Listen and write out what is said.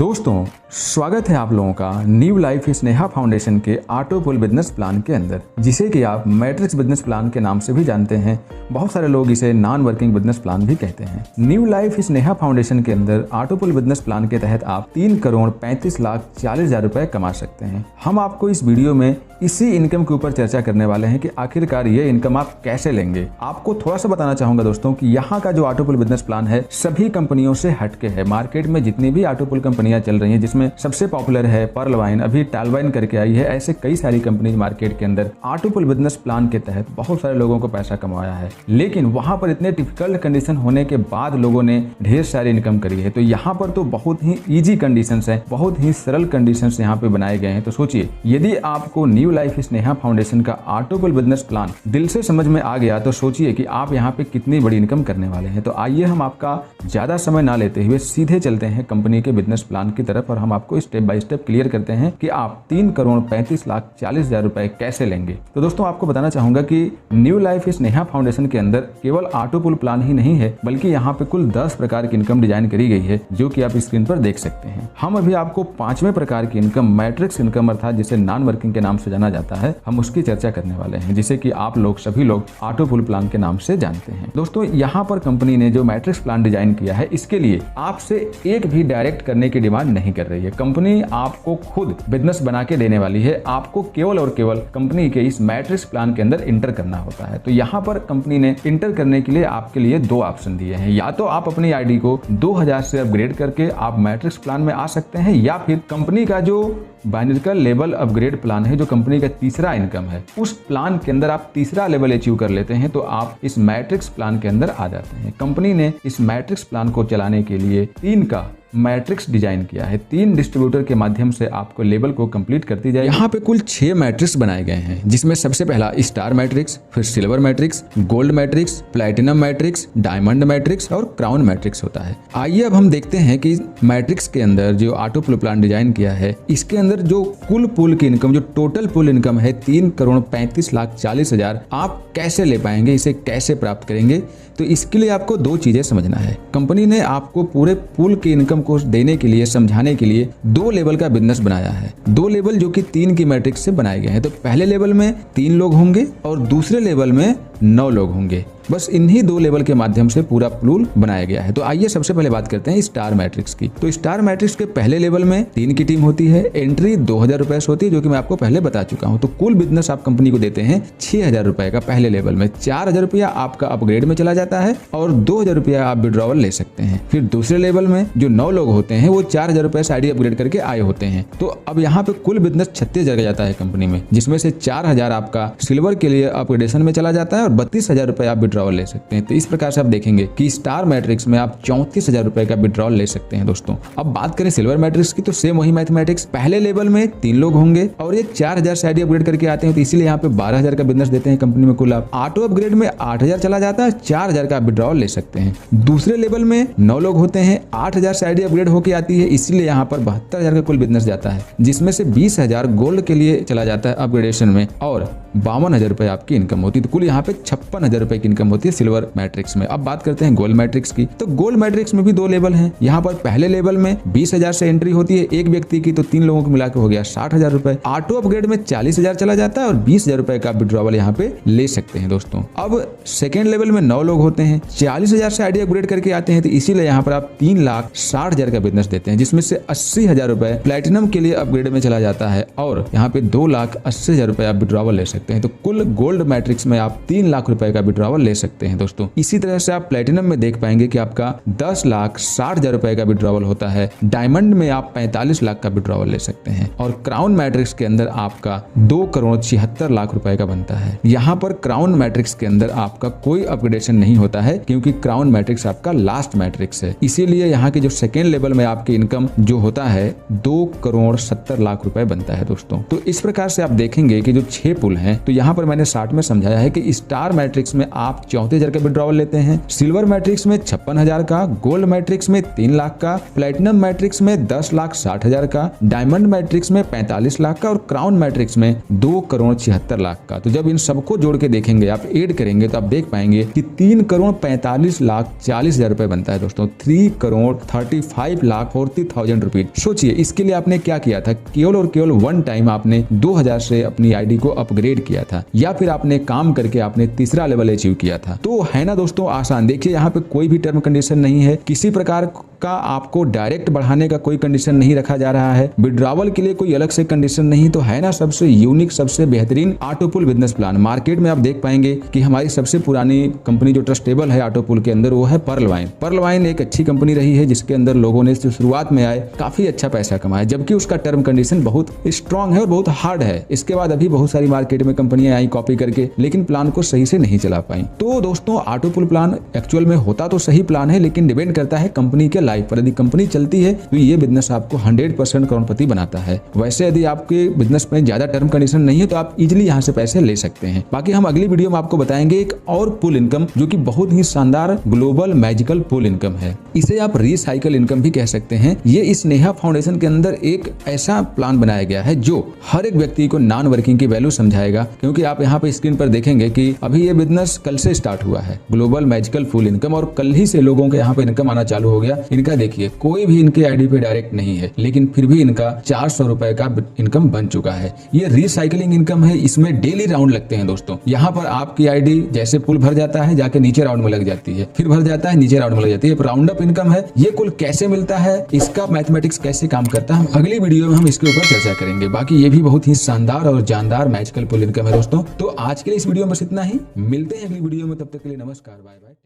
दोस्तों, स्वागत है आप लोगों का न्यू लाइफ स्नेहा फाउंडेशन के ऑटो पुल बिजनेस प्लान के अंदर, जिसे कि आप मैट्रिक्स बिजनेस प्लान के नाम से भी जानते हैं। बहुत सारे लोग इसे नॉन वर्किंग बिजनेस प्लान भी कहते हैं। न्यू लाइफ स्नेहा फाउंडेशन के अंदर ऑटो पुल बिजनेस प्लान के तहत आप 3,35,40,000 रुपए कमा सकते हैं। हम आपको इस वीडियो में इसी इनकम के ऊपर चर्चा करने वाले हैं कि आखिरकार ये इनकम आप कैसे लेंगे। आपको थोड़ा सा बताना चाहूंगा दोस्तों कि यहाँ का जो ऑटो पुल बिजनेस प्लान है सभी कंपनियों से हटके है। मार्केट में जितनी भी ऑटो पुल कंपनियां चल रही हैं, जिसमें सबसे पॉपुलर है पर्ल वाइन, अभी टालवाइन करके आई है, ऐसे कई सारी कंपनीज मार्केट के अंदर ऑटो पुल बिजनेस प्लान के तहत बहुत सारे लोगों को पैसा कमाया है। लेकिन वहां पर इतने डिफिकल्ट कंडीशन होने के बाद लोगों ने ढेर सारी इनकम करी है। तो यहाँ पर तो बहुत ही ईजी कंडीशंस है, बहुत ही सरल कंडीशंस यहाँ पे बनाए गए हैं। तो सोचिए, यदि आपको न्यू लाइफ स्नेहा फाउंडेशन का ऑटो पुल बिजनेस प्लान दिल से समझ में आ गया तो सोचिए कि आप यहाँ पे कितनी बड़ी इनकम करने वाले हैं। तो आइए हम आपका ज्यादा समय ना लेते हुए सीधे चलते हैं कंपनी के बिजनेस प्लान की तरफ और हम आपको स्टेप बाय स्टेप क्लियर करते हैं कि आप 3,35,40,000 रुपए कैसे लेंगे। तो दोस्तों, आपको बताना चाहूंगा कि न्यू लाइफ स्नेहा फाउंडेशन के अंदर केवल ऑटो पुल प्लान ही नहीं है, बल्कि यहाँ पे कुल 10 प्रकार की इनकम डिजाइन करी गई है, जो कि आप स्क्रीन पर देख सकते हैं। हम अभी आपको 5वें प्रकार की इनकम, मैट्रिक्स इनकम अर्थात जिसे नॉन वर्किंग के नाम से जाना जाता है, हम उसकी चर्चा करने वाले हैं, जिसे कि आप लोग सभी लोग ऑटो पुल प्लान के नाम से जानते हैं। दोस्तों, यहाँ पर कंपनी ने जो मैट्रिक्स प्लान डिजाइन किया है, इसके लिए आपसे एक भी डायरेक्ट करने की डिमांड नहीं कर रही है। कंपनी आपको खुद बिजनेस बना के देने वाली है। आपको केवल और केवल कंपनी के इस मैट्रिक्स प्लान के अंदर इंटर करना होता है। तो यहाँ पर कंपनी ने इंटर करने के लिए आपके लिए 2 ऑप्शन दिए हैं। या तो आप अपनी आईडी को 2000 से अपग्रेड करके आप मैट्रिक्स प्लान में आ सकते हैं, या फिर कंपनी का जो बाइनरिकल लेवल अपग्रेड प्लान है, जो कंपनी का तीसरा इनकम है, उस प्लान के अंदर आप तीसरा लेवल अचीव कर लेते हैं तो आप इस मैट्रिक्स प्लान के अंदर आ जाते हैं। कंपनी ने इस मैट्रिक्स प्लान को चलाने के लिए 3 का मैट्रिक्स डिजाइन किया है। 3 डिस्ट्रीब्यूटर के माध्यम से आपको लेवल को कंप्लीट करती जाए। यहाँ पे कुल 6 मैट्रिक्स बनाए गए हैं, जिसमें सबसे पहला स्टार मैट्रिक्स, फिर silver matrix, gold matrix, platinum matrix, diamond matrix और क्राउन मैट्रिक्स होता है। आइए अब हम देखते हैं कि मैट्रिक्स के अंदर जो ऑटो पुल प्लान डिजाइन किया है, इसके अंदर जो कुल पुल की इनकम, जो टोटल पुल इनकम है 3,35,40,000, आप कैसे ले पाएंगे, इसे कैसे प्राप्त करेंगे। तो इसके लिए आपको 2 चीजें समझना है। कंपनी ने आपको पूरे पुल की इनकम को देने के लिए, समझाने के लिए 2 लेवल का बिजनेस बनाया है। 2 लेवल जो कि 3 की मैट्रिक्स से बनाए गए हैं। तो पहले लेवल में 3 लोग होंगे और दूसरे लेवल में 9 लोग होंगे। बस इन्हीं 2 लेवल के माध्यम से पूरा पुल बनाया गया है। तो आइए सबसे पहले बात करते हैं स्टार मैट्रिक्स की। तो स्टार मैट्रिक्स के पहले लेवल में 3 की टीम होती है। एंट्री 2000 रुपए से होती है, जो कि मैं आपको पहले बता चुका हूं। तो कुल बिजनेस आप कंपनी को देते हैं 6000 रुपए का पहले लेवल में। 4000 रुपया आपका अपग्रेड में चला जाता है और 2000 रुपया आप विड्रॉवल ले सकते हैं। फिर दूसरे लेवल में जो 9 लोग होते हैं, वो 4000 रुपए से आईडी अपग्रेड करके आए होते हैं। तो अब यहाँ पे कुल बिजनेस 36,000 का जाता है कंपनी में, जिसमें से 4000 आपका सिल्वर के लिए अपग्रेडेशन में चला जाता है और 32,000 रुपए आप विड्रॉवल ले सकते हैं। तो इस प्रकार से आप देखेंगे कि स्टार मैट्रिक्स में आप 34,000 रुपए का विड्रॉल ले सकते हैं। दोस्तों, अब बात करें सिल्वर मैट्रिक्स की, तो सेम वही मैथमेटिक्स। पहले लेवल में 3 लोग होंगे और ये 4000 से आईडी अपग्रेड करके आते हैं, तो इसीलिए यहाँ पे 12,000 का बिजनेस देते हैं कंपनी में। कुल आप ऑटो अपग्रेड में 8,000 चला जाता है, 4,000 का विड्रॉल ले सकते हैं। दूसरे लेवल में 9 लोग होते हैं, 8,000 से आईडी अपग्रेड होकर आती है, इसलिए यहाँ पर 72,000 का कुल बिजनेस जाता है, जिसमें से 20,000 गोल्ड के लिए चला जाता है अपग्रेडेशन में और 52,000 रुपए आपकी इनकम होती है। तो कुल यहाँ पे 56,000 रुपए की इनकम होती है सिल्वर मैट्रिक्स में। अब बात करते हैं गोल्ड मैट्रिक्स की। तो गोल्ड मैट्रिक्स में भी 2 लेवल हैं। यहाँ पर पहले लेवल में 20,000 से एंट्री होती है एक व्यक्ति की, तो 3 लोगों को मिलाकर हो गया 60,000 रुपए। ऑटो अपग्रेड में 40,000 चला जाता है और 20,000 रुपए का विड्रॉवल यहाँ पे ले सकते हैं। दोस्तों, अब सेकेंड लेवल में 9 लोग होते हैं, 40,000 से आईडी अपग्रेड करके आते हैं, तो इसीलिए यहाँ पर आप 3,60,000 का बिजनेस देते हैं, जिसमें से 80,000 रुपए प्लैटिनम के लिए अपग्रेड में चला जाता है और यहाँ पे 2,80,000 रुपए आप विड्रॉवल ले सकते हैं। तो कुल गोल्ड मैट्रिक्स में आप 3 लाख रुपए का विड्रॉवल ले सकते हैं। दोस्तों, इसी तरह से आप प्लैटिनम में देख पाएंगे कि आपका 10,60,000 रुपए का विड्रॉवल होता है। डायमंड में आप 45 लाख का विड्रॉवल ले सकते हैं और क्राउन मैट्रिक्स के अंदर आपका 2,76,00,000 रुपए का बनता है। यहाँ पर क्राउन मैट्रिक्स के अंदर आपका कोई अपग्रेडेशन नहीं होता है, क्योंकि क्राउन मैट्रिक्स आपका लास्ट मैट्रिक्स है। इसीलिए यहाँ के जो सेकेंड लेवल में आपकी इनकम जो होता है 2,70,00,000 रुपए बनता है। दोस्तों, तो इस प्रकार से आप देखेंगे कि जो 6 पुल हैं, तो यहाँ पर मैंने 60 में समझाया है कि स्टार मैट्रिक्स में आप 1,34,000 का विड्रॉवल लेते हैं। सिल्वर मैट्रिक्स में 56,000 का, गोल्ड मैट्रिक्स में 3 लाख का, प्लेटिनम मैट्रिक्स में 10,60,000 का, डायमंड मैट्रिक्स में 45 लाख का और क्राउन मैट्रिक्स में 2,76,00,000 का। तो जब इन सबको जोड़ के देखेंगे, आप ऐड करेंगे तो आप देख पाएंगे कि 3,45,40,000 रुपए बनता है दोस्तों। 3,35,40,000 रुपीज। सोचिए इसके लिए आपने क्या किया था, केवल और केवल वन टाइम आपने 2,000 से अपनी आईडी को अपग्रेड किया था, या फिर आपने काम करके आपने तीसरा लेवल अचीव किया था। तो है ना दोस्तों आसान। देखिए यहाँ पे कोई भी टर्म कंडीशन नहीं है, किसी प्रकार का आपको डायरेक्ट बढ़ाने का कोई कंडीशन नहीं रखा जा रहा है, विड्रॉवल के लिए कोई अलग से कंडीशन नहीं। तो है ना सबसे यूनिक, सबसे बेहतरीन ऑटोपुल बिजनेस प्लान। मार्केट में आप देख पाएंगे कि हमारी सबसे पुरानी कंपनी जो ट्रस्टेबल है ऑटोपुल के अंदर वो है पर्ल वाइन। पर्ल वाइन एक अच्छी कंपनी रही है जिसके अंदर लोगों ने शुरुआत में आए काफी अच्छा पैसा कमाया, जबकि उसका टर्म कंडीशन बहुत स्ट्रांग है और बहुत हार्ड है। इसके बाद अभी बहुत सारी मार्केट में कंपनियां आई कॉपी करके, लेकिन प्लान को सही से नहीं चला पाई। तो दोस्तों ऑटोपुल प्लान एक्चुअल में होता तो सही प्लान है, लेकिन डिपेंड करता है कंपनी के लाइफ पर। यदि कंपनी चलती है तो ये बिजनेस आपको 100% करोड़पति बनाता है। वैसे यदि आपके बिजनेस में ज्यादा टर्म कंडीशन नहीं है तो आप इजिली यहाँ से पैसे ले सकते हैं। बाकी हम अगली वीडियो में आपको बताएंगे एक और पुल इनकम जो कि बहुत ही शानदार ग्लोबल मैजिकल पुल इनकम है। इसे आप रिसाइकल इनकम भी कह सकते हैं। ये इस नेहा फाउंडेशन के अंदर एक ऐसा प्लान बनाया गया है जो हर एक व्यक्ति को नॉन वर्किंग की वैल्यू समझाएगा। क्योंकि आप यहाँ पे स्क्रीन पर देखेंगे कि अभी ये बिजनेस कल से स्टार्ट हुआ है, ग्लोबल मैजिकल फुल इनकम, और कल ही से लोगों के यहाँ पे इनकम आना चालू हो गया। इनका देखिए कोई भी इनके आईडी पे डायरेक्ट नहीं है, लेकिन फिर भी इनका 400 रुपए का इनकम बन चुका है। ये रिसाइकलिंग इनकम है, इसमें डेली राउंड लगते हैं दोस्तों। यहाँ पर आपकी आईडी जैसे पुल भर जाता है जाके नीचे राउंड में लग जाती है, फिर भर जाता है नीचे राउंड में लग जाती है। राउंड अप इनकम है। ये कुल कैसे मिलता है, इसका मैथमेटिक्स कैसे काम करता है, अगली वीडियो में हम इसके ऊपर चर्चा करेंगे। बाकी ये भी बहुत ही शानदार और जानदार मैजिकल पुल इनकम है दोस्तों। तो आज के लिए इस वीडियो में बस इतना ही, मिलते हैं अगली वीडियो में, तब तक के लिए नमस्कार, बाय बाय।